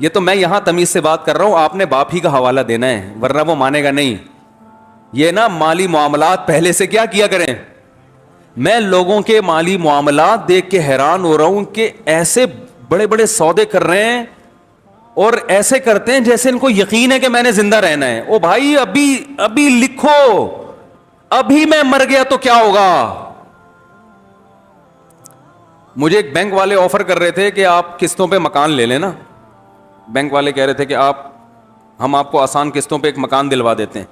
یہ تو میں یہاں تمیز سے بات کر رہا ہوں, آپ نے باپ ہی کا حوالہ دینا ہے ورنہ وہ مانے گا نہیں. یہ نا مالی معاملات پہلے سے کیا کیا کریں. میں لوگوں کے مالی معاملات دیکھ کے حیران ہو رہا ہوں کہ ایسے بڑے بڑے سودے کر رہے ہیں اور ایسے کرتے ہیں جیسے ان کو یقین ہے کہ میں نے زندہ رہنا ہے. او بھائی ابھی لکھو, ابھی میں مر گیا تو کیا ہوگا. مجھے ایک بینک والے آفر کر رہے تھے کہ آپ قسطوں پہ مکان لے لیں نا. بینک والے کہہ رہے تھے کہ ہم آپ کو آسان قسطوں پہ ایک مکان دلوا دیتے ہیں.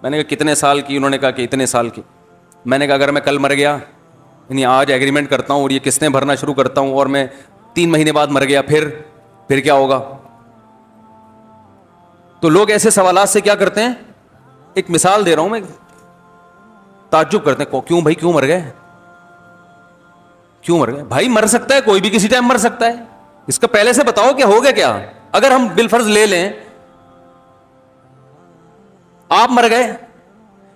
میں نے کہا کتنے سال کی؟ انہوں نے کہا کہ اتنے سال کی. میں نے کہا اگر میں کل مر گیا, یعنی آج ایگریمنٹ کرتا ہوں اور یہ قسطیں بھرنا شروع کرتا ہوں اور میں 3 مہینے بعد مر گیا, پھر کیا ہوگا. تو لوگ ایسے سوالات سے کیا کرتے ہیں, ایک مثال دے رہا ہوں میں, تعجب کرتے ہیں کیوں بھائی, کیوں مر گئے, کیوں مر گئے. بھائی مر سکتا ہے کوئی بھی, کسی ٹائم مر سکتا ہے. اس کا پہلے سے بتاؤ کہ ہوگا کیا. اگر ہم بالفرض لے لیں آپ مر گئے.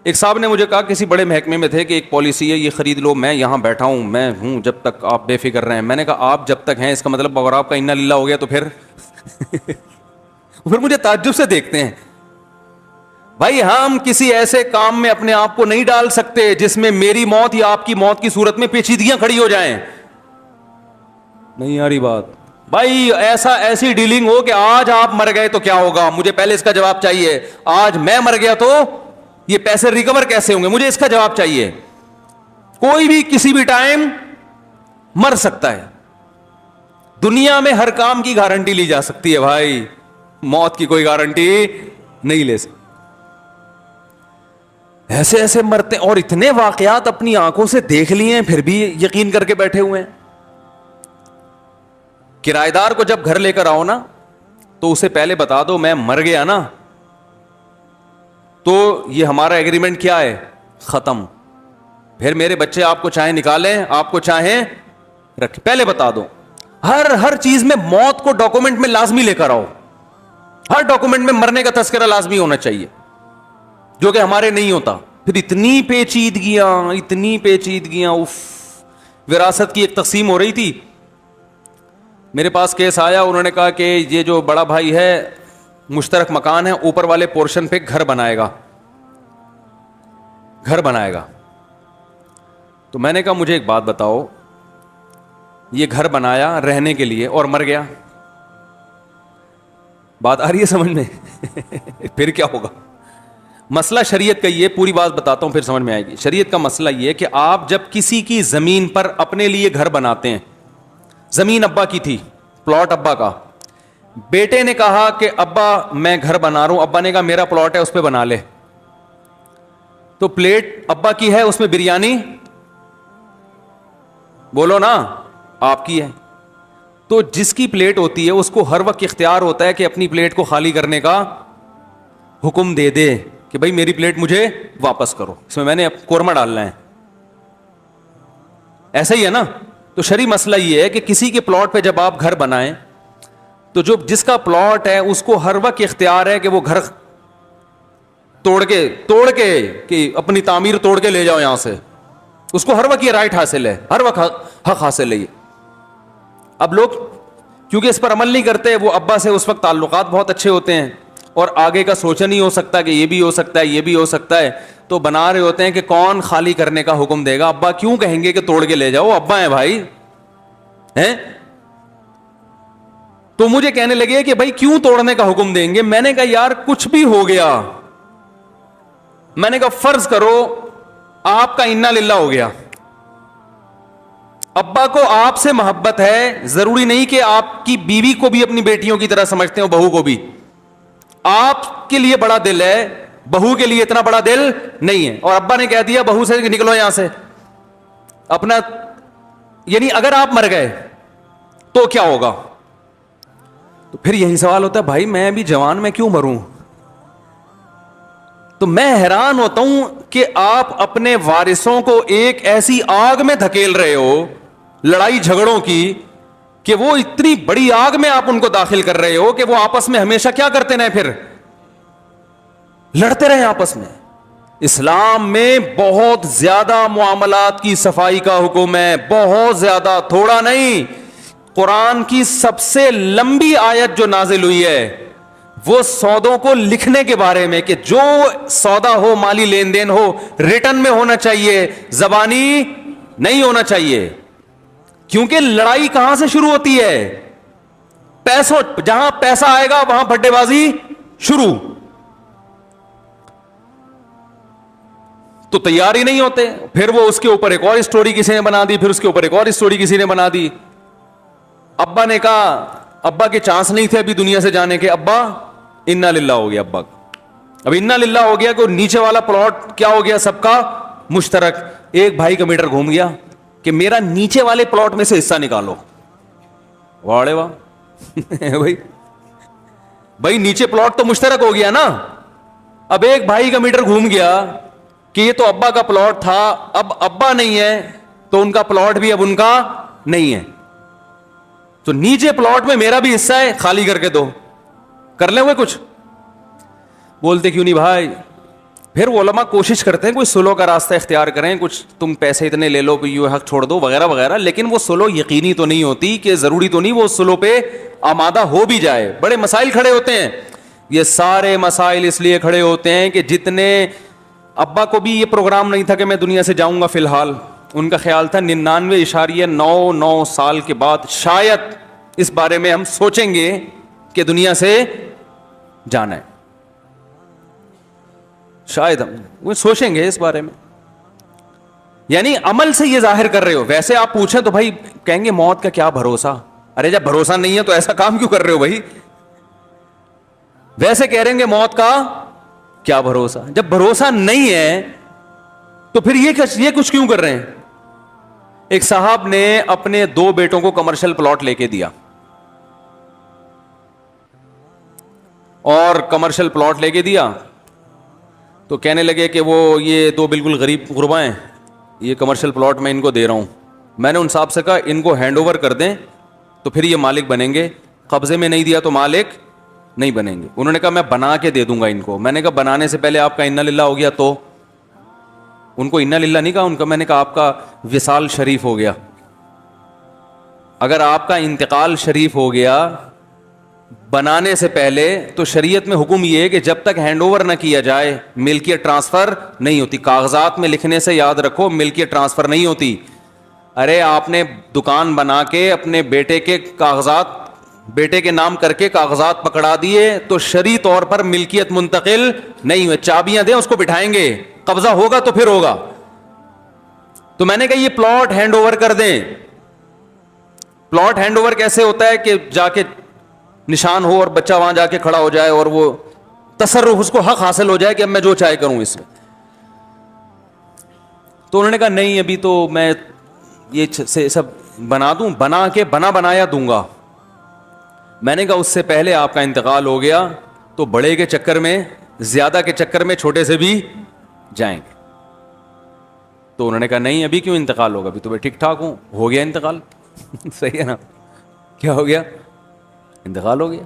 ایک صاحب نے مجھے کہا, کسی بڑے محکمے میں تھے, کہ ایک پالیسی ہے یہ خرید لو, میں یہاں بیٹھا ہوں, میں ہوں جب تک آپ بے فکر رہے ہیں. میں نے کہا آپ جب تک ہیں, اس کا مطلب اگر آپ کا انا للہ ہو گیا تو پھر مجھے تعجب سے دیکھتے ہیں. بھائی ہم کسی ایسے کام میں اپنے آپ کو نہیں ڈال سکتے جس میں میری موت یا آپ کی موت کی صورت میں پیچیدگیاں کھڑی ہو جائیں. نہیں آ رہی بات. بھائی ایسی ڈیلنگ ہو کہ آج آپ مر گئے تو کیا ہوگا, مجھے پہلے اس کا جواب چاہیے. آج میں مر گیا تو یہ پیسے ریکور کیسے ہوں گے, مجھے اس کا جواب چاہیے. کوئی بھی کسی بھی ٹائم مر سکتا ہے. دنیا میں ہر کام کی گارنٹی لی جا سکتی ہے بھائی, موت کی کوئی گارنٹی نہیں لے سکتی. ایسے مرتے, اور اتنے واقعات اپنی آنکھوں سے دیکھ لیے ہیں پھر بھی یقین کر کے بیٹھے ہوئے ہیں. کرایہ دار کو جب گھر لے کر آؤ نا تو اسے پہلے بتا دو میں مر گیا نا تو یہ ہمارا ایگریمنٹ کیا ہے, ختم. پھر میرے بچے آپ کو چاہیں نکالیں, آپ کو چاہیں رکھیں, پہلے بتا دو. ہر چیز میں موت کو ڈاکومنٹ میں لازمی لے کر آؤ. ہر ڈاکومنٹ میں مرنے کا تذکرہ لازمی ہونا چاہیے, جو کہ ہمارے نہیں ہوتا. پھر اتنی پیچیدگیاں. وراثت کی ایک تقسیم ہو رہی تھی, میرے پاس کیس آیا, انہوں نے کہا کہ یہ جو بڑا بھائی ہے مشترک مکان ہے, اوپر والے پورشن پہ گھر بنائے گا. تو میں نے کہا مجھے ایک بات بتاؤ, یہ گھر بنایا رہنے کے لیے اور مر گیا, بات آ رہی ہے سمجھ میں پھر کیا ہوگا. مسئلہ شریعت کا یہ, پوری بات بتاتا ہوں پھر سمجھ میں آئے گی. شریعت کا مسئلہ یہ کہ آپ جب کسی کی زمین پر اپنے لیے گھر بناتے ہیں, زمین ابا کی تھی, پلاٹ ابا کا, بیٹے نے کہا کہ ابا میں گھر بنا رہا ہوں, ابا نے کہا میرا پلاٹ ہے اس پہ بنا لے, تو پلیٹ ابا کی ہے, اس میں بریانی بولو نا آپ کی ہے. تو جس کی پلیٹ ہوتی ہے اس کو ہر وقت اختیار ہوتا ہے کہ اپنی پلیٹ کو خالی کرنے کا حکم دے دے کہ بھائی میری پلیٹ مجھے واپس کرو, اس میں نے قورمہ ڈالنا ہے. ایسا ہی ہے نا. تو شرعی مسئلہ یہ ہے کہ کسی کے پلاٹ پہ جب آپ گھر بنائیں تو جو جس کا پلاٹ ہے اس کو ہر وقت اختیار ہے کہ وہ گھر توڑ کے کہ اپنی تعمیر توڑ کے لے جاؤ یہاں سے, اس کو ہر وقت یہ رائٹ حاصل ہے, ہر وقت حق حاصل ہے. اب لوگ کیونکہ اس پر عمل نہیں کرتے, وہ ابا سے اس وقت تعلقات بہت اچھے ہوتے ہیں اور آگے کا سوچا نہیں ہو سکتا کہ یہ بھی ہو سکتا ہے, یہ بھی ہو سکتا ہے, تو بنا رہے ہوتے ہیں کہ کون خالی کرنے کا حکم دے گا. ابا کیوں کہیں گے کہ توڑ کے لے جاؤ, ابا ہیں بھائی ہیں. تو مجھے کہنے لگے کہ بھائی کیوں توڑنے کا حکم دیں گے. میں نے کہا یار کچھ بھی ہو گیا, میں نے کہا فرض کرو آپ کا انا للہ ہو گیا, ابا کو آپ سے محبت ہے, ضروری نہیں کہ آپ کی بیوی کو بھی اپنی بیٹیوں کی طرح سمجھتے ہو, بہو کو بھی. آپ کے لیے بڑا دل ہے, بہو کے لیے اتنا بڑا دل نہیں ہے, اور ابا نے کہہ دیا بہو سے نکلو یہاں سے اپنا, یعنی اگر آپ مر گئے تو کیا ہوگا. تو پھر یہی سوال ہوتا ہے بھائی میں ابھی جوان میں کیوں مروں. تو میں حیران ہوتا ہوں کہ آپ اپنے وارثوں کو ایک ایسی آگ میں دھکیل رہے ہو, لڑائی جھگڑوں کی, کہ وہ اتنی بڑی آگ میں آپ ان کو داخل کر رہے ہو کہ وہ آپس میں ہمیشہ کیا کرتے رہے, پھر لڑتے رہے آپس میں. اسلام میں بہت زیادہ معاملات کی صفائی کا حکم ہے, بہت زیادہ, تھوڑا نہیں. قرآن کی سب سے لمبی آیت جو نازل ہوئی ہے وہ سودوں کو لکھنے کے بارے میں کہ جو سودا ہو, مالی لین دین ہو, ریٹن میں ہونا چاہیے, زبانی نہیں ہونا چاہیے. کیونکہ لڑائی کہاں سے شروع ہوتی ہے؟ پیسوں, جہاں پیسہ آئے گا وہاں بھٹے بازی شروع. تو تیار ہی نہیں ہوتے. پھر وہ اس کے اوپر ایک اور اسٹوری کسی نے بنا دی, پھر اس کے اوپر ایک اور اسٹوری کسی نے بنا دی. ابا نے کہا, ابا کے چانس نہیں تھے ابھی دنیا سے جانے کے, ابا انا للہ ہو گیا. ابا اب انا للہ ہو گیا کہ نیچے والا پلاٹ کیا ہو گیا, سب کا مشترک. ایک بھائی کا میٹر گھوم گیا کہ میرا نیچے والے پلاٹ میں سے حصہ نکالو. واڑے واہ بھائی نیچے پلاٹ تو مشترک ہو گیا نا. اب ایک بھائی کا میٹر گھوم گیا کہ یہ تو ابا کا پلاٹ تھا, اب ابا نہیں ہے تو ان کا پلاٹ بھی اب ان کا نہیں ہے, تو نیچے پلاٹ میں میرا بھی حصہ ہے, خالی کر کے دو. کر لیں ہوئے کچھ؟ بولتے کیوں نہیں بھائی. پھر وہ علماء کوشش کرتے ہیں کوئی سلو کا راستہ اختیار کریں, کچھ تم پیسے اتنے لے لو, یہ حق چھوڑ دو وغیرہ وغیرہ, لیکن وہ سلو یقینی تو نہیں ہوتی کہ ضروری تو نہیں وہ سلو پہ آمادہ ہو بھی جائے. بڑے مسائل کھڑے ہوتے ہیں. یہ سارے مسائل اس لیے کھڑے ہوتے ہیں کہ جتنے ابا کو بھی یہ پروگرام نہیں تھا کہ میں دنیا سے جاؤں گا فی الحال, ان کا خیال تھا 99.99 سال کے بعد شاید اس بارے میں ہم سوچیں گے کہ دنیا سے جانا ہے, شاید ہم وہ سوچیں گے اس بارے میں. یعنی عمل سے یہ ظاہر کر رہے ہو. ویسے آپ پوچھیں تو بھائی کہیں گے موت کا کیا بھروسہ. ارے جب بھروسہ نہیں ہے تو ایسا کام کیوں کر رہے ہو بھائی. ویسے کہہ رہے ہیں کہ موت کا کیا بھروسہ. جب بھروسہ نہیں ہے تو پھر یہ کچھ کیوں کر رہے ہیں. ایک صاحب نے اپنے 2 بیٹوں کو کمرشل پلاٹ لے کے دیا, اور کمرشل پلاٹ لے کے دیا تو کہنے لگے کہ وہ یہ 2 بالکل غریب غربا ہیں, یہ کمرشل پلاٹ میں ان کو دے رہا ہوں. میں نے ان صاحب سے کہا ان کو ہینڈ اوور کر دیں تو پھر یہ مالک بنیں گے, قبضے میں نہیں دیا تو مالک نہیں بنیں گے. انہوں نے کہا میں بنا کے دے دوں گا ان کو. میں نے کہا بنانے سے پہلے آپ کا انا للہ ہو گیا تو. ان کو انا للہ نہیں کہا, ان کا میں نے کہا آپ کا وصال شریف ہو گیا. اگر آپ کا انتقال شریف ہو گیا بنانے سے پہلے تو شریعت میں حکم یہ ہے کہ جب تک ہینڈ اوور نہ کیا جائے ملکیت ٹرانسفر نہیں ہوتی. کاغذات میں لکھنے سے یاد رکھو ملکیت ٹرانسفر نہیں ہوتی. ارے آپ نے دکان بنا کے اپنے بیٹے کے کاغذات, بیٹے کے نام کر کے کاغذات پکڑا دیے تو شرعی طور پر ملکیت منتقل نہیں ہوئے. چابیاں دیں اس کو بٹھائیں گے, قبضہ ہوگا تو پھر ہوگا. تو میں نے کہا یہ پلاٹ ہینڈ اوور کر دیں. پلاٹ ہینڈ اوور کیسے ہوتا ہے کہ جا کے نشان ہو اور بچہ وہاں جا کے کھڑا ہو جائے اور وہ تصرف, اس کو حق حاصل ہو جائے کہ اب میں جو چاہے کروں اس میں. تو انہوں نے کہا نہیں ابھی تو میں یہ سب بنا دوں, بنا کے بنایا دوں گا. میں نے کہا اس سے پہلے آپ کا انتقال ہو گیا تو بڑے کے چکر میں, زیادہ کے چکر میں چھوٹے سے بھی جائیں گے. تو انہوں نے کہا نہیں ابھی کیوں انتقال ہوگا, ابھی تو میں ٹھیک ٹھاک ہوں. ہو گیا انتقال. صحیح ہے نا, کیا ہو گیا, انتقال ہو گیا.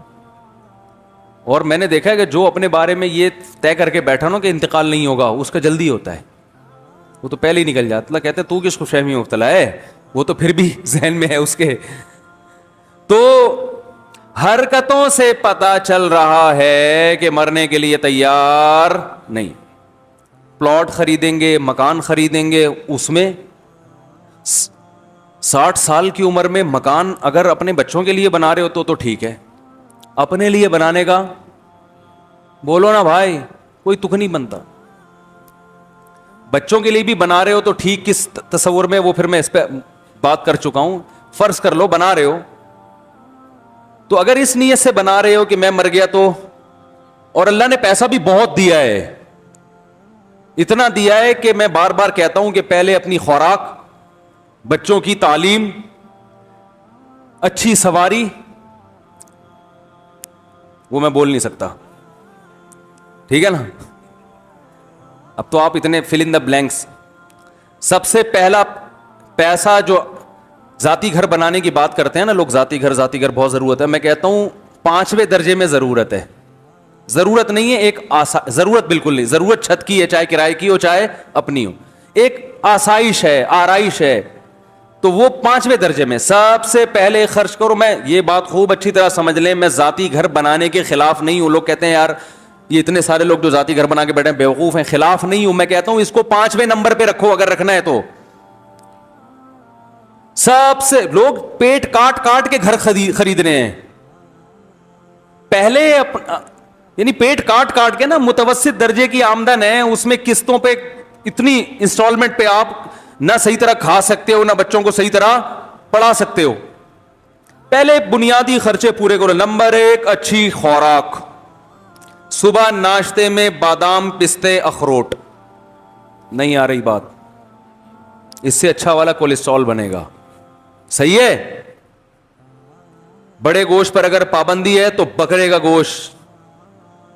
اور میں نے دیکھا ہے کہ جو اپنے بارے میں یہ طے کر کے بیٹھا نا کہ انتقال نہیں ہوگا, اس کا جلدی ہوتا ہے, وہ تو پہلے ہی نکل جاتا. اللہ کہتے تو کس خوش فہمی مبتلا ہے, وہ تو پھر بھی ذہن میں ہے اس کے. تو حرکتوں سے پتا چل رہا ہے کہ مرنے کے لیے تیار نہیں. پلاٹ خریدیں گے, مکان خریدیں گے, اس میں 60 سال کی عمر میں مکان اگر اپنے بچوں کے لیے بنا رہے ہو تو ٹھیک ہے. اپنے لیے بنانے کا بولو نا بھائی, کوئی تک نہیں بنتا. بچوں کے لیے بھی بنا رہے ہو تو ٹھیک, کس تصور میں وہ پھر میں اس پہ بات کر چکا ہوں. فرض کر لو بنا رہے ہو تو اگر اس نیت سے بنا رہے ہو کہ میں مر گیا تو, اور اللہ نے پیسہ بھی بہت دیا ہے, اتنا دیا ہے کہ میں بار بار کہتا ہوں کہ پہلے اپنی خوراک, بچوں کی تعلیم, اچھی سواری, وہ میں بول نہیں سکتا, ٹھیک ہے نا. اب تو آپ اتنے فل ان دا بلینکس. سب سے پہلا پیسہ جو ذاتی گھر بنانے کی بات کرتے ہیں نا لوگ, ذاتی گھر بہت ضرورت ہے. میں کہتا ہوں 5ویں درجے میں ضرورت ہے. ضرورت نہیں ہے ایک ضرورت بالکل نہیں. ضرورت چھت کی ہے, چاہے کرائے کی ہو چاہے اپنی ہو. ایک آسائش ہے, آرائش ہے. تو وہ 5ویں درجے میں سب سے پہلے خرچ کرو. میں یہ بات خوب اچھی طرح سمجھ لیں, میں ذاتی گھر بنانے کے خلاف نہیں ہوں. لوگ کہتے ہیں یار یہ اتنے سارے لوگ جو ذاتی گھر بنا کے بیٹھے ہیں بیوقوف ہیں. خلاف نہیں ہوں, میں کہتا ہوں اس کو 5ویں نمبر پہ رکھو اگر رکھنا ہے تو. سب سے لوگ پیٹ کاٹ کاٹ کے گھر خرید رہے ہیں. پہلے یعنی پیٹ کاٹ کاٹ کے نا, متوسط درجے کی آمدن ہے, اس میں قسطوں پہ اتنی انسٹالمنٹ پہ آپ نہ صحیح طرح کھا سکتے ہو, نہ بچوں کو صحیح طرح پڑھا سکتے ہو. پہلے بنیادی خرچے پورے کرو. نمبر 1, اچھی خوراک. صبح ناشتے میں بادام, پستے, اخروٹ. نہیں آ رہی بات؟ اس سے اچھا والا کولیسٹرول بنے گا. صحیح ہے. بڑے گوشت پر اگر پابندی ہے تو بکرے کا گوشت.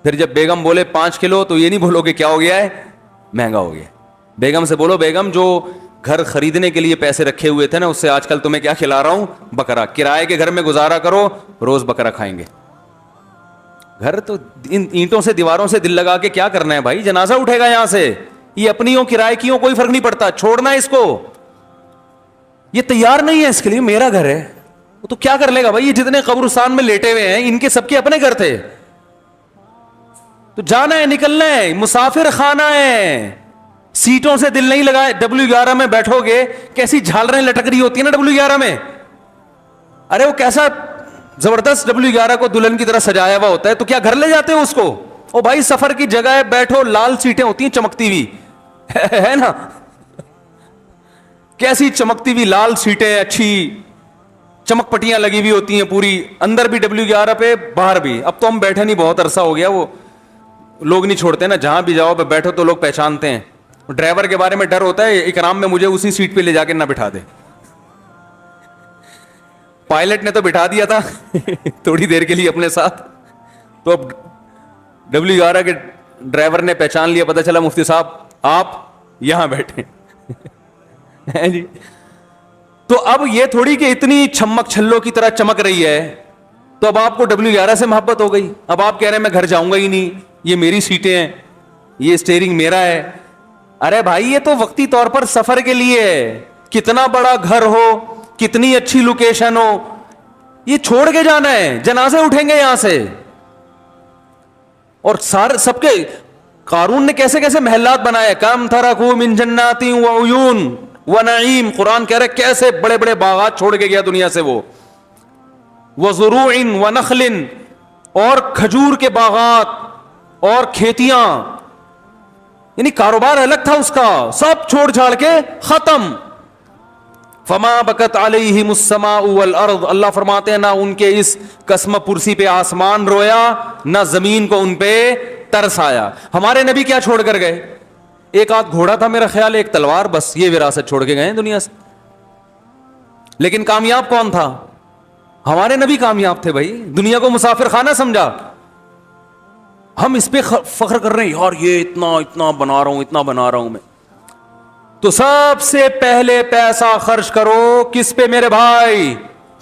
پھر جب بیگم بولے 5 کلو تو یہ نہیں بولو کہ کیا ہو گیا ہے, مہنگا ہو گیا. بیگم سے بولو بیگم جو گھر خریدنے کے لیے پیسے رکھے ہوئے تھے نا, اس سے آج کل تمہیں کیا کھلا رہا ہوں, بکرا. کرائے کے گھر میں گزارا کرو, روز بکرا کھائیں گے. گھر تو ان اینٹوں سے دیواروں سے دل لگا کے کیا کرنا ہے بھائی, جنازہ اٹھے گا یہاں سے. یہ اپنی ہو کرائے کی ہو کوئی فرق نہیں پڑتا, چھوڑنا ہے اس کو. یہ تیار نہیں ہے اس کے لیے, میرا گھر ہے. وہ تو کیا کر لے گا بھائی, یہ جتنے قبرستان میں لیٹے ہوئے ہیں ان کے سب کے اپنے گھر تھے. تو جانا ہے, نکلنا ہے, مسافر خانہ ہے. سیٹوں سے دل نہیں لگا. W11 میں بیٹھو گے, کیسی جھالریں لٹک رہی ہوتی ہیں نا W11 میں. ارے وہ کیسا زبردست W11 کو دلہن کی طرح سجایا ہوا ہوتا ہے, تو کیا گھر لے جاتے ہو اس کو؟ او بھائی سفر کی جگہ ہے, بیٹھو. لال سیٹیں ہوتی ہیں چمکتی ہوئی, ہے نا, کیسی چمکتی ہوئی لال سیٹیں, اچھی چمک پٹیاں لگی ہوئی ہوتی ہیں پوری, اندر بھی W11 پہ, باہر بھی. اب تو ہم بیٹھے نہیں, بہت عرصہ ہو گیا, وہ لوگ نہیں چھوڑتے نا, جہاں بھی جاؤ بیٹھو تو لوگ پہچانتے ہیں. ڈرائیور کے بارے میں ڈر ہوتا ہے, اکرام میں مجھے اسی سیٹ پہ لے جا کے نہ بٹھا دے. پائلٹ نے تو بٹھا دیا تھا تھوڑی دیر کے لیے اپنے ساتھ, تو اب W11 کے ڈرائیور نے پہچان لیا, پتا چلا مفتی صاحب آپ یہاں بیٹھے جی. تو اب یہ تھوڑی کہ اتنی چھمک چھلوں کی طرح چمک رہی ہے, تو اب آپ کو W11 سے محبت ہو گئی. اب آپ کہہ رہے ہیں میں گھر جاؤں گا ہی نہیں, یہ میری سیٹیں ہیں, یہ اسٹیئرنگ میرا ہے. ارے بھائی یہ تو وقتی طور پر سفر کے لیے ہے. کتنا بڑا گھر ہو, کتنی اچھی لوکیشن ہو, یہ چھوڑ کے جانا ہے. جنازے اٹھیں گے یہاں سے. اور سارے سب کے قارون نے کیسے کیسے محلات بنائے, کم ترکوا من جنات وعیون ونعیم. قرآن کہہ رہے کیسے بڑے بڑے باغات چھوڑ کے گیا دنیا سے وہ. وزروع ونخل, اور کھجور کے باغات اور کھیتیاں, یعنی کاروبار الگ تھا اس کا, سب چھوڑ چھاڑ کے ختم. فما بکت علیہم السماء والارض, اللہ فرماتے ہیں نہ ان کے اس قسم پرسی پہ آسمان رویا, نہ زمین کو ان پہ ترس آیا. ہمارے نبی کیا چھوڑ کر گئے؟ ایک آدھ گھوڑا تھا میرا خیال, ایک تلوار, بس یہ وراثت چھوڑ کے گئے دنیا سے. لیکن کامیاب کون تھا؟ ہمارے نبی کامیاب تھے بھائی. دنیا کو مسافر خانہ سمجھا. ہم اس پہ فخر کر رہے ہیں یار یہ اتنا بنا رہا ہوں, اتنا بنا رہا ہوں میں. تو سب سے پہلے پیسہ خرچ کرو کس پہ میرے بھائی؟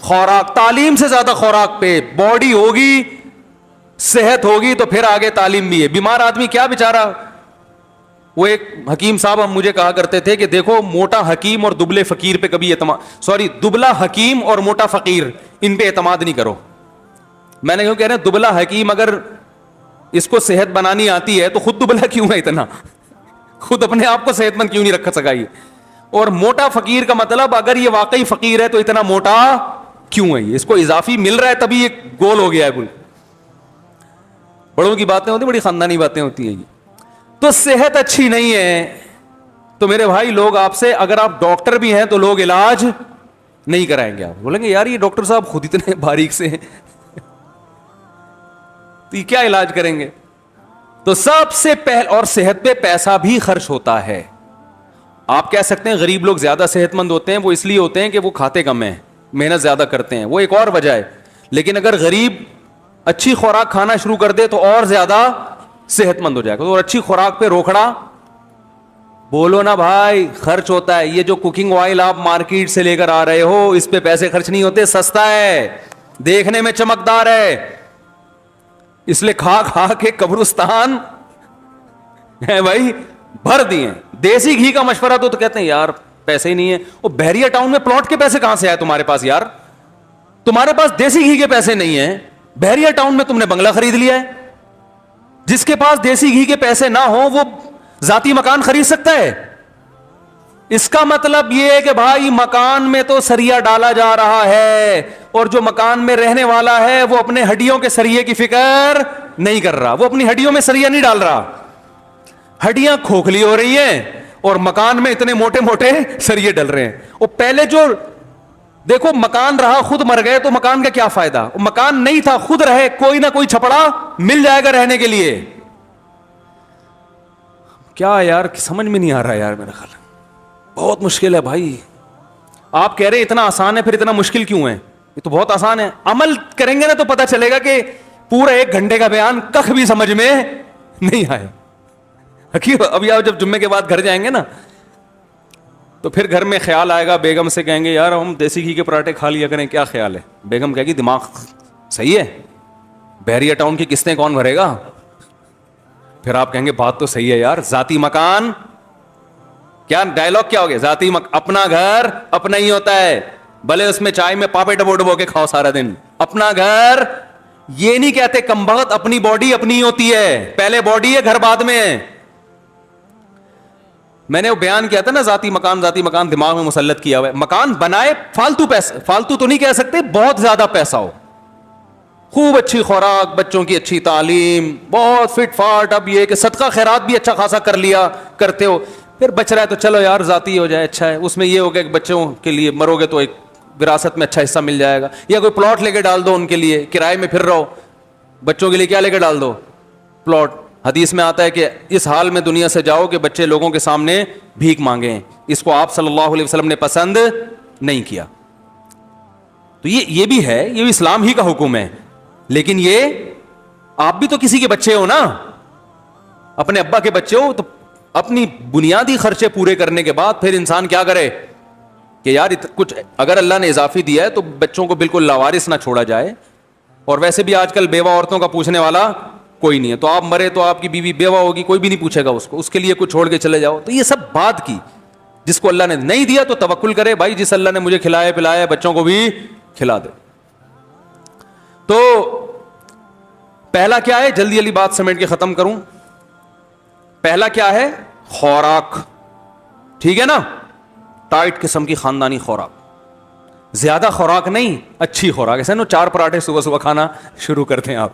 خوراک. تعلیم سے زیادہ خوراک پہ. باڈی ہوگی, صحت ہوگی تو پھر آگے تعلیم بھی ہے. بیمار آدمی کیا بیچارہ, وہ ایک حکیم صاحب ہم مجھے کہا کرتے تھے کہ دیکھو موٹا حکیم اور دبلے فقیر پہ کبھی دبلا حکیم اور موٹا فقیر, ان پہ اعتماد نہیں کرو. میں نے کیوں کہہ رہے ہیں, دبلا حکیم اگر اس کو صحت بنانی آتی ہے تو خود دبلا کیوں ہے اتنا, خود اپنے آپ کو صحت مند کیوں نہیں رکھ سکا یہ. اور موٹا فقیر کا مطلب اگر یہ واقعی فقیر ہے تو اتنا موٹا کیوں ہے, اس کو اضافی مل رہا ہے تبھی یہ گول ہو گیا ہے. بول بڑوں کی باتیں ہوتی, بڑی خاندانی باتیں ہوتی ہیں. تو صحت اچھی نہیں ہے تو میرے بھائی لوگ آپ سے, اگر آپ ڈاکٹر بھی ہیں تو لوگ علاج نہیں کرائیں گے. آپ بولیں گے یار یہ ڈاکٹر صاحب خود اتنے باریک سے ہیں تو یہ کیا علاج کریں گے. تو سب سے پہلے, اور صحت پہ پیسہ بھی خرچ ہوتا ہے. آپ کہہ سکتے ہیں غریب لوگ زیادہ صحت مند ہوتے ہیں, وہ اس لیے ہوتے ہیں کہ وہ کھاتے کم ہیں, محنت زیادہ کرتے ہیں, وہ ایک اور وجہ ہے. لیکن اگر غریب اچھی خوراک کھانا شروع کر دے تو اور زیادہ صحت مند ہو جائے گا. اور اچھی خوراک پہ روکڑا بولو نا بھائی, خرچ ہوتا ہے. یہ جو کوکنگ آئل آپ مارکیٹ سے لے کر آ رہے ہو اس پہ پیسے خرچ نہیں ہوتے, سستا ہے, دیکھنے میں چمکدار ہے, اس لیے کھا کھا کے قبرستان ہے بھائی بھر دیے. دیسی گھی کا مشورہ تو کہتے ہیں یار پیسے ہی نہیں ہے. وہ بحریہ ٹاؤن میں پلاٹ کے پیسے کہاں سے آئے تمہارے پاس یار؟ تمہارے پاس دیسی گھی کے پیسے نہیں ہیں, بحریہ ٹاؤن میں تم نے بنگلہ خرید لیا ہے. جس کے پاس دیسی گھی کے پیسے نہ ہو وہ ذاتی مکان خرید سکتا ہے. اس کا مطلب یہ ہے کہ بھائی مکان میں تو سریا ڈالا جا رہا ہے, اور جو مکان میں رہنے والا ہے وہ اپنے ہڈیوں کے سریے کی فکر نہیں کر رہا, وہ اپنی ہڈیوں میں سریا نہیں ڈال رہا. ہڈیاں کھوکھلی ہو رہی ہیں اور مکان میں اتنے موٹے موٹے سریے ڈل رہے ہیں. وہ پہلے جو دیکھو مکان رہا خود مر گئے تو مکان کا کیا فائدہ؟ مکان نہیں تھا خود رہے, کوئی نہ کوئی چھپڑا مل جائے گا رہنے کے لیے. کیا یار سمجھ میں نہیں آ رہا یار, میرا خیال بہت مشکل ہے بھائی. آپ کہہ رہے اتنا آسان ہے پھر اتنا مشکل کیوں ہے؟ یہ تو بہت آسان ہے. عمل کریں گے نا تو پتا چلے گا کہ پورا 1 گھنٹے کا بیان کخ بھی سمجھ میں نہیں آئے. حقیقت ابھی آپ جب جمعے کے بعد گھر جائیں گے نا تو پھر گھر میں خیال آئے گا, بیگم سے کہیں گے یار ہم دیسی گھی کے پراٹھے کھا لیا کریں, کیا خیال ہے؟ بیگم کہے گی دماغ صحیح ہے, بحریہ ٹاؤن کی قسطیں کون بھرے گا؟ پھر آپ کہیں گے بات تو صحیح ہے یار, ذاتی مکان, کیا ڈائلگ کیا ہو گیا, ذاتی اپنا گھر اپنا ہی ہوتا ہے, بھلے اس میں چائے میں پاپے ڈبو ڈبو کے کھاؤ سارا دن. اپنا گھر یہ نہیں کہتے کم بخت, اپنی باڈی اپنی ہی ہوتی ہے, پہلے باڈی ہے گھر بعد میں ہے. میں نے وہ بیان کیا تھا نا, ذاتی مکان دماغ میں مسلط کیا ہوا ہے. مکان بنائے فالتو پیسہ, فالتو تو نہیں کہہ سکتے, بہت زیادہ پیسہ ہو, خوب اچھی خوراک, بچوں کی اچھی تعلیم, بہت فٹ فاٹ. اب یہ کہ صدقہ خیرات بھی اچھا خاصا کر لیا کرتے ہو, پھر بچ رہا ہے تو چلو یار ذاتی ہو جائے, اچھا ہے. اس میں یہ ہوگا کہ بچوں کے لیے مرو گے تو ایک وراثت میں اچھا حصہ مل جائے گا, یا کوئی پلاٹ لے کے ڈال دو ان کے لیے, کرائے میں پھر رہو. بچوں کے لیے کیا لے کے ڈال دو؟ پلاٹ. حدیث میں آتا ہے کہ اس حال میں دنیا سے جاؤ کہ بچے لوگوں کے سامنے بھیک مانگیں. اس کو آپ صلی اللہ علیہ وسلم نے پسند نہیں کیا. تو یہ بھی ہے, یہ بھی اسلام ہی کا حکم ہے. لیکن یہ آپ بھی تو کسی کے بچے ہو نا, اپنے ابا کے بچے ہو, تو اپنی بنیادی خرچے پورے کرنے کے بعد پھر انسان کیا کرے کہ یار کچھ اگر اللہ نے اضافی دیا ہے تو بچوں کو بالکل لاوارث نہ چھوڑا جائے. اور ویسے بھی آج کل بیوہ عورتوں کا پوچھنے والا کوئی نہیں ہے, تو آپ مرے تو آپ کی بیوی بیوہ ہوگی, کوئی بھی نہیں پوچھے گا اس کو, اس کے لیے کچھ چھوڑ کے چلے جاؤ. تو یہ سب بات کی, جس کو اللہ نے نہیں دیا تو توکل کرے بھائی, جس اللہ نے مجھے کھلایا پلایا بچوں کو بھی کھلا دے. تو پہلا کیا ہے, جلدی جلدی بات سمیٹ کے ختم کروں. پہلا کیا ہے؟ خوراک. ٹھیک ہے نا, ٹائٹ قسم کی خاندانی خوراک, زیادہ خوراک نہیں, اچھی خوراک. ایسے نا 4 پراٹھے صبح صبح کھانا شروع کرتے ہیں آپ,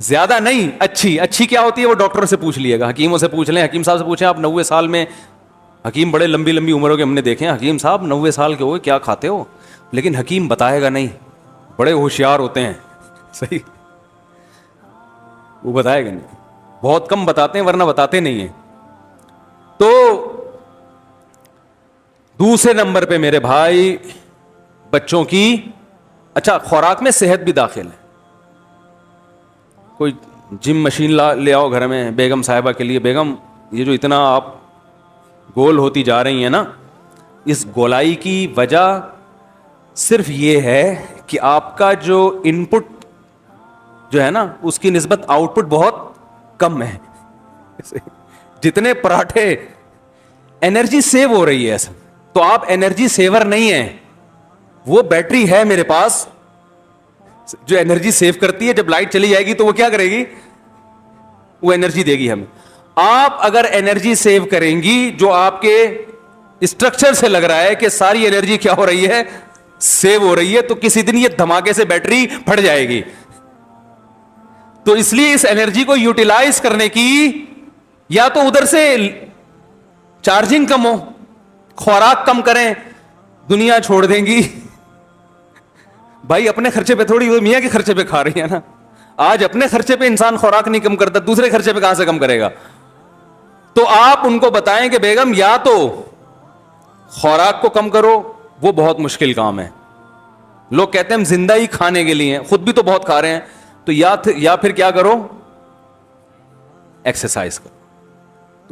زیادہ نہیں, اچھی. اچھی کیا ہوتی ہے وہ ڈاکٹر سے پوچھ لیے گا, حکیموں سے پوچھ لیں, حکیم صاحب سے پوچھیں آپ 90 سال میں, حکیم بڑے لمبی لمبی عمروں کے ہم نے دیکھے ہیں, حکیم صاحب 90 سال کے ہوئے کیا کھاتے ہو؟ لیکن حکیم بتائے گا نہیں, بڑے ہوشیار ہوتے ہیں, صحیح, وہ بتائے گا نہیں, بہت کم بتاتے ہیں ورنہ بتاتے نہیں ہیں. تو دوسرے نمبر پہ میرے بھائی بچوں کی, اچھا خوراک میں صحت بھی داخل ہے. کوئی جم مشین لے آؤ گھر میں بیگم صاحبہ کے لیے, بیگم یہ جو اتنا آپ گول ہوتی جا رہی ہیں نا, اس گولائی کی وجہ صرف یہ ہے کہ آپ کا جو ان پٹ جو ہے نا اس کی نسبت آؤٹ پٹ بہت کم ہے. جتنے پراٹھے انرجی سیو ہو رہی ہے ایسا, تو آپ انرجی سیور نہیں ہیں. وہ بیٹری ہے میرے پاس جو انرجی سیو کرتی ہے, جب لائٹ چلی جائے گی تو وہ کیا کرے گی, وہ انرجی دے گی ہمیں. آپ اگر انرجی سیو کریں گی, جو آپ کے اسٹرکچر سے لگ رہا ہے کہ ساری انرجی کیا ہو رہی ہے, سیو ہو رہی ہے, تو کسی دن یہ دھماکے سے بیٹری پھٹ جائے گی. تو اس لیے اس انرجی کو یوٹیلائز کرنے کی, یا تو ادھر سے چارجنگ کم ہو, خوراک کم کریں, دنیا چھوڑ دیں گی بھائی. اپنے خرچے پہ تھوڑی, میاں کے خرچے پہ کھا رہی ہے نا. آج اپنے خرچے پہ انسان خوراک نہیں کم کرتا, دوسرے خرچے پہ کہاں سے کم کرے گا؟ تو آپ ان کو بتائیں کہ بیگم یا تو خوراک کو کم کرو, وہ بہت مشکل کام ہے. لوگ کہتے ہیں ہم زندہ ہی کھانے کے لیے ہیں, خود بھی تو بہت کھا رہے ہیں. تو یا پھر کیا کرو, ایکسرسائز کرو.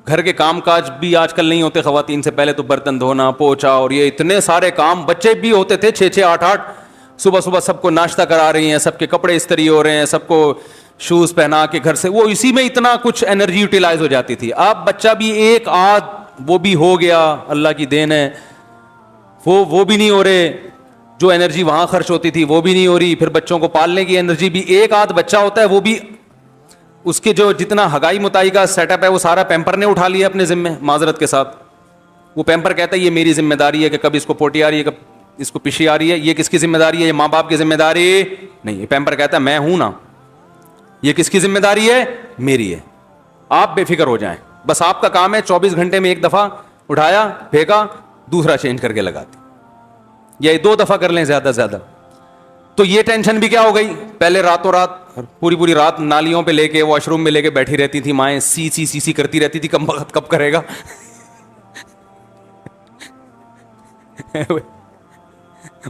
گھر کے کام کاج بھی آج کل نہیں ہوتے خواتین سے, پہلے تو برتن دھونا, پوچھا, اور یہ اتنے سارے کام. بچے بھی ہوتے تھے 6-6 8-8, صبح صبح سب کو ناشتہ کرا رہی ہیں, سب کے کپڑے استری ہو رہے ہیں, سب کو شوز پہنا کے گھر سے, وہ اسی میں اتنا کچھ انرجی یوٹیلائز ہو جاتی تھی. آپ بچہ بھی 1 آدھ وہ بھی ہو گیا, اللہ کی دین ہے, وہ بھی نہیں ہو رہے, جو انرجی وہاں خرچ ہوتی تھی وہ بھی نہیں ہو رہی, پھر بچوں کو پالنے کی انرجی بھی, ایک آدھ بچہ ہوتا ہے وہ بھی اس کے جو جتنا ہگائی متائی کا سیٹ اپ ہے وہ سارا پیمپر نے اٹھا لیا اپنے ذمے, معذرت کے ساتھ. وہ پیمپر کہتا ہے یہ میری ذمہ داری ہے کہ کب اس کو پوٹی آ رہی ہے, کب اس کو پشی آ رہی ہے, یہ کس کی ذمہ داری ہے, یہ ماں باپ کی ذمہ داری نہیں. یہ پیمپر کہتا ہے میں ہوں نا, یہ کس کی ذمہ داری ہے, میری ہے, آپ بے فکر ہو جائیں, بس آپ کا کام ہے 24 گھنٹے میں ایک دفعہ اٹھایا پھینکا, دوسرا چینج کر کے لگا دی, یا 2 دفعہ کر لیں زیادہ سے زیادہ. تو یہ ٹینشن بھی کیا ہو گئی, پہلے راتوں رات پوری رات نالیوں پہ لے کے واش روم میں لے کے بیٹھی رہتی تھی مائیں, سی کرتی رہتی تھی, کم وقت کب کرے گا.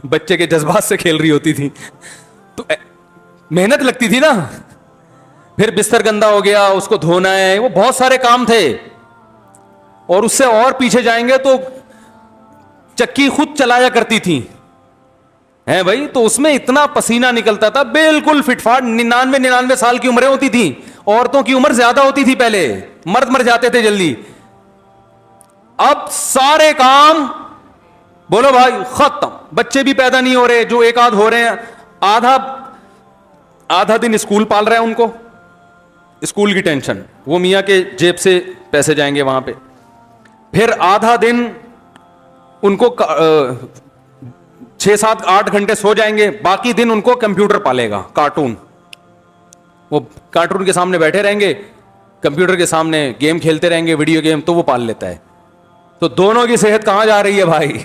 بچے کے جذبات سے کھیل رہی ہوتی تھی تو محنت لگتی تھی نا. پھر بستر گندا ہو گیا, اس کو دھونا ہے, وہ بہت سارے کام تھے. اور اس سے اور پیچھے جائیں گے تو چکی خود چلایا کرتی تھی ہے بھائی, تو اس میں اتنا پسینہ نکلتا تھا, بالکل فٹ فاٹ. 99 سال کی عمریں ہوتی تھی, عورتوں کی عمر زیادہ ہوتی تھی پہلے, مرد مر جاتے تھے جلدی. اب سارے کام بولو بھائی ختم, بچے بھی پیدا نہیں ہو رہے, جو ایک آدھ ہو رہے ہیں, آدھا دن اسکول پال رہے ہیں ان کو, اسکول کی ٹینشن, وہ میاں کے جیب سے پیسے جائیں گے وہاں پہ. پھر آدھا دن ان کو 6-7-8 گھنٹے سو جائیں گے, باقی دن ان کو کمپیوٹر پالے گا, کارٹون. وہ کارٹون کے سامنے بیٹھے رہیں گے, کمپیوٹر کے سامنے گیم کھیلتے رہیں گے, ویڈیو گیم, تو وہ پال لیتا ہے. تو دونوں کی صحت کہاں جا رہی ہے بھائی,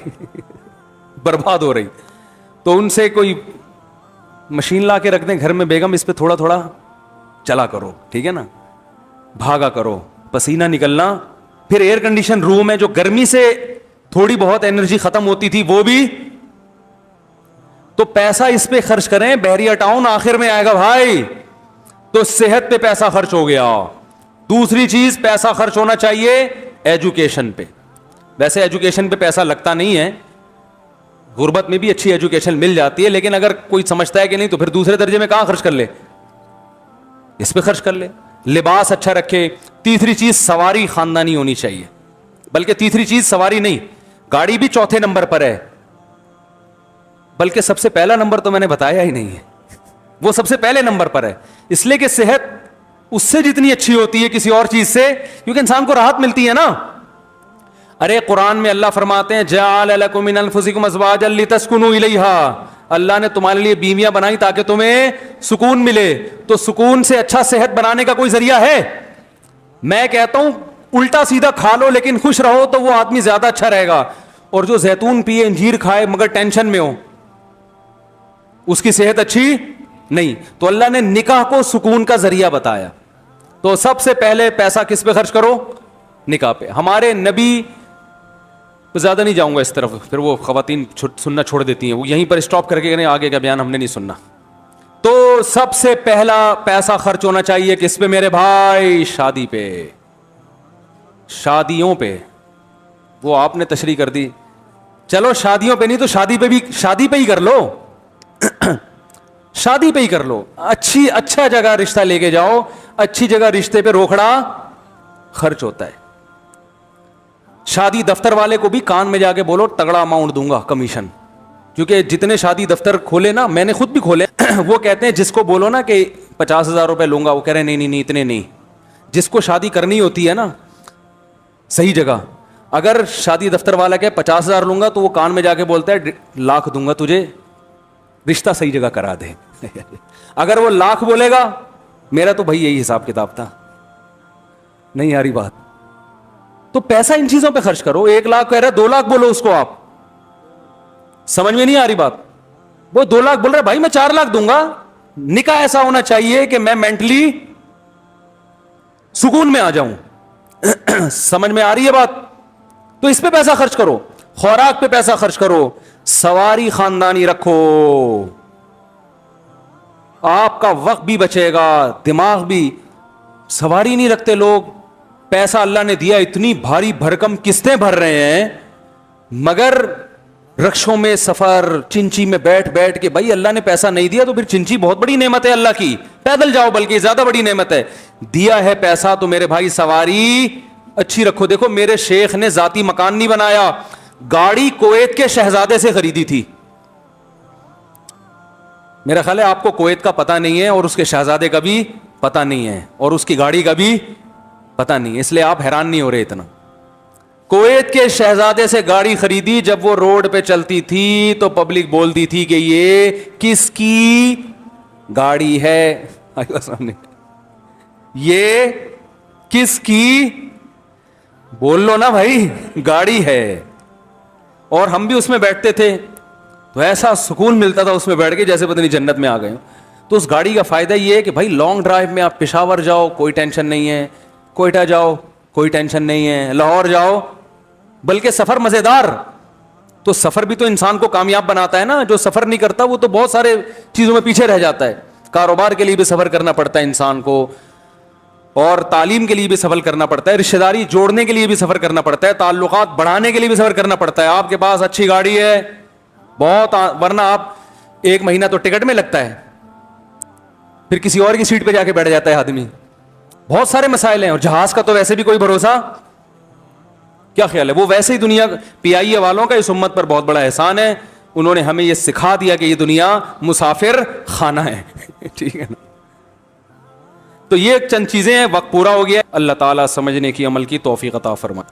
برباد ہو رہی. تو ان سے کوئی مشین لا کے رکھ دیں گھر میں, بیگم اس پہ تھوڑا تھوڑا چلا کرو, ٹھیک ہے نا, بھاگا کرو, پسینہ نکلنا. پھر ایئر کنڈیشن روم ہے, جو گرمی سے تھوڑی بہت انرجی ختم ہوتی تھی وہ بھی, تو پیسہ اس پہ خرچ کریں, بحریہ ٹاؤن آخر میں آئے گا بھائی. تو صحت پہ پیسہ خرچ ہو گیا. دوسری چیز پیسہ خرچ ہونا چاہیے ایجوکیشن پہ. ویسے ایجوکیشن پہ پیسہ لگتا نہیں ہے, غربت میں بھی اچھی ایجوکیشن مل جاتی ہے, لیکن اگر کوئی سمجھتا ہے کہ نہیں تو پھر دوسرے درجے میں کہاں خرچ کر لے, اس پہ خرچ کر لے. لباس اچھا رکھے. تیسری چیز سواری خاندانی ہونی چاہیے, بلکہ تیسری چیز سواری نہیں, گاڑی بھی چوتھے نمبر پر ہے, بلکہ سب سے پہلا نمبر تو میں نے بتایا ہی نہیں ہے, وہ سب سے پہلے نمبر پر ہے. اس لیے کہ صحت اس سے جتنی اچھی ہوتی ہے کسی اور چیز سے, کیونکہ انسان کو راحت ملتی ہے نا. ارے قرآن میں اللہ فرماتے ہیں جعل لکم من انفسکم ازواجا لتسکنوا الیہا, اللہ نے تمہارے لیے بیویاں بنائی تاکہ تمہیں سکون ملے. تو سکون سے اچھا صحت بنانے کا کوئی ذریعہ ہے؟ میں کہتا ہوں الٹا سیدھا کھا لو لیکن خوش رہو, تو وہ آدمی زیادہ اچھا رہے گا. اور جو زیتون پیے, انجیر کھائے مگر ٹینشن میں ہو, اس کی صحت اچھی نہیں. تو اللہ نے نکاح کو سکون کا ذریعہ بتایا. تو سب سے پہلے پیسہ کس پہ خرچ کرو, نکاح پہ. ہمارے نبی, زیادہ نہیں جاؤں گا اس طرف, پھر وہ خواتین سننا چھوڑ دیتی ہیں, وہ یہیں پر اسٹاپ کر کے کہیں آگے کا بیان ہم نے نہیں سننا. تو سب سے پہلا پیسہ خرچ ہونا چاہیے کس پہ میرے بھائی, شادی پہ, شادیوں پہ. وہ آپ نے تشریح کر دی, چلو شادیوں پہ نہیں تو شادی پہ ہی کر لو, شادی پہ ہی کر لو. اچھا جگہ رشتہ لے کے جاؤ, اچھی جگہ رشتے پہ روکڑا خرچ ہوتا ہے. شادی دفتر والے کو بھی کان میں جا کے بولو تگڑا اماؤنٹ دوں گا کمیشن, کیونکہ جتنے شادی دفتر کھولے نا, میں نے خود بھی کھولے, وہ کہتے ہیں جس کو بولو نا کہ 50,000 روپے لوں گا, وہ کہہ رہے نہیں اتنے نہیں. جس کو شادی کرنی ہوتی ہے نا صحیح جگہ, اگر شادی دفتر والا کہ 50,000 لوں گا, تو وہ کان میں جا کے بولتا ہے 1,00,000 دوں گا تجھے, رشتہ صحیح جگہ کرا دے. اگر وہ 1,00,000 بولے گا, میرا تو بھائی یہی حساب کتاب تھا. نہیں آ رہی بات؟ تو پیسہ ان چیزوں پہ خرچ کرو. 1,00,000 کہہ رہا ہے 2,00,000 بولو اس کو, آپ سمجھ میں نہیں آ رہی بات. وہ 2,00,000 بول رہا ہے, بھائی میں 4,00,000 دوں گا. نکاح ایسا ہونا چاہیے کہ میں مینٹلی سکون میں آ جاؤں. سمجھ میں آ رہی ہے بات؟ تو اس پہ پیسہ خرچ کرو, خوراک پہ پیسہ خرچ کرو, سواری خاندانی رکھو, آپ کا وقت بھی بچے گا, دماغ بھی. سواری نہیں رکھتے لوگ, پیسہ اللہ نے دیا, اتنی بھاری بھرکم قسطیں بھر رہے ہیں, مگر رکشوں میں سفر, چنچی میں بیٹھ کے. بھائی اللہ نے پیسہ نہیں دیا تو پھر چنچی بہت بڑی نعمت ہے اللہ کی, پیدل جاؤ بلکہ زیادہ بڑی نعمت ہے. دیا ہے پیسہ تو میرے بھائی سواری اچھی رکھو. دیکھو میرے شیخ نے ذاتی مکان نہیں بنایا, گاڑی کویت کے شہزادے سے خریدی تھی. میرا خیال ہے آپ کو کویت کا پتہ نہیں ہے اور اس کے شہزادے کا بھی پتہ نہیں ہے اور اس کی گاڑی کا بھی پتہ نہیں ہے, اس لیے آپ حیران نہیں ہو رہے اتنا. کویت کے شہزادے سے گاڑی خریدی, جب وہ روڈ پہ چلتی تھی تو پبلک بولتی تھی کہ یہ کس کی گاڑی ہے, یہ کس کی, بول لو نا بھائی, گاڑی ہے. اور ہم بھی اس میں بیٹھتے تھے تو ایسا سکون ملتا تھا اس میں بیٹھ کے جیسے پتہ نہیں جنت میں آ گئے. تو اس گاڑی کا فائدہ یہ ہے کہ بھائی لانگ ڈرائیو میں آپ پشاور جاؤ کوئی ٹینشن نہیں ہے, کوئٹہ جاؤ کوئی ٹینشن نہیں ہے, لاہور جاؤ, بلکہ سفر مزیدار. تو سفر بھی تو انسان کو کامیاب بناتا ہے نا, جو سفر نہیں کرتا وہ تو بہت سارے چیزوں میں پیچھے رہ جاتا ہے. کاروبار کے لیے بھی سفر کرنا پڑتا ہے انسان کو, اور تعلیم کے لیے بھی سفر کرنا پڑتا ہے, رشتہ داری جوڑنے کے لیے بھی سفر کرنا پڑتا ہے, تعلقات بڑھانے کے لیے بھی سفر کرنا پڑتا ہے. آپ کے پاس اچھی گاڑی ہے بہت, ورنہ آپ ایک مہینہ تو ٹکٹ میں لگتا ہے, پھر کسی اور کی سیٹ پہ جا کے بیٹھ جاتا ہے آدمی. بہت سارے مسائل ہیں, اور جہاز کا تو ویسے بھی کوئی بھروسہ. کیا خیال ہے, وہ ویسے ہی دنیا PIA والوں کا اس امت پر بہت بڑا احسان ہے, انہوں نے ہمیں یہ سکھا دیا کہ یہ دنیا مسافر خانہ ہے. ٹھیک ہے نا. تو یہ چند چیزیں ہیں, وقت پورا ہو گیا. اللہ تعالیٰ سمجھنے کی عمل کی توفیق عطا فرمائے.